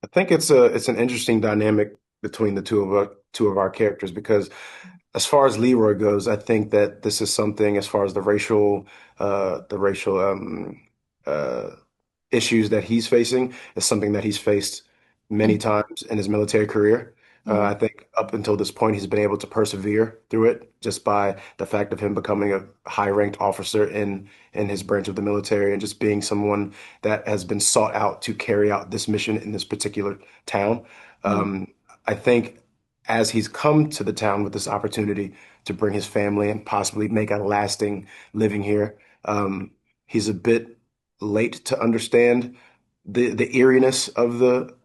I think it's an interesting dynamic between the two of our characters because as far as Leroy goes, I think that this is something as far as the racial uh issues that he's facing is something that he's faced many Mhm. times in his military career. I Mhm. think up until this point, he's been able to persevere through it just by the fact of him becoming a high-ranked officer in his branch of the military and just being someone that has been sought out to carry out this mission in this particular town. Mhm. Um, I think as he's come to the town with this opportunity to bring his family and possibly make a lasting living here, he's a bit late to understand the eeriness of the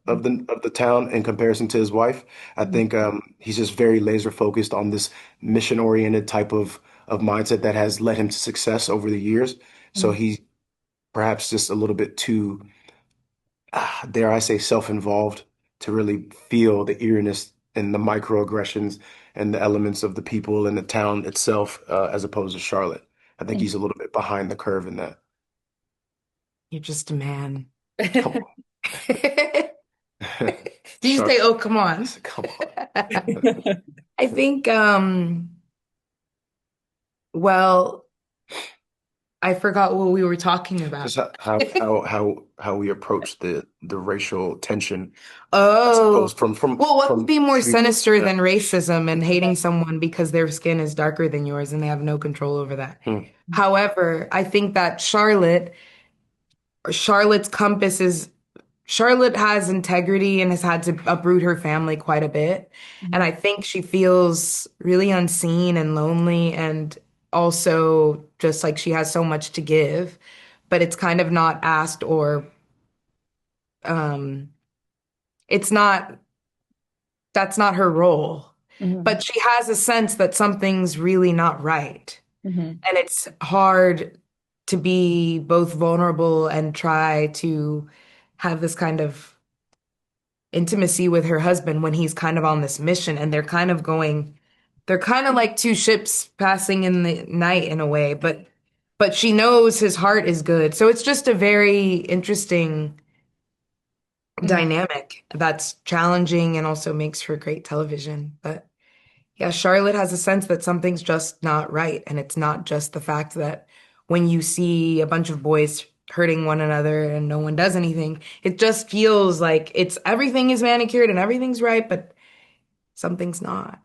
town in comparison to his wife. I Mhm. think he's just very laser focused on this mission oriented type of mindset that has led him to success over the years. So Mhm. he's perhaps just a little bit too, dare I say, self-involved to really feel the eeriness and the microaggressions and the elements of the people and the town itself, as opposed to Charlotte. I think he's a little bit behind the curve in that. You're just a man. Come on. Did you say, Charlotte. oh, come I on? said, come on. I think, well, I forgot what we were talking about. Just how we approach the racial tension as Oh, opposed well, what could from be more treat sinister than racism and hating someone because their skin is darker than yours and they have no control over that? hmm, However, I think that Charlotte's compass is Charlotte has integrity and has had to uproot her family quite a bit. And I think she feels really unseen and lonely and also just like she has so much to give, but it's kind of not asked or um it's not that's not her role. Mhm. But she has a sense that something's really not right. Mhm. And it's hard to be both vulnerable and try to have this kind of intimacy with her husband when he's kind of on this mission and they're kind of like two ships passing in the night in a way, but she knows his heart is good. So it's just a very interesting Mhm. dynamic that's challenging and also makes for great television. But yeah, Charlotte has a sense that something's just not right. And it's not just the fact that when you see a bunch of boys hurting one another and no one does anything, it just feels like it's everything is manicured and everything's right, but something's not.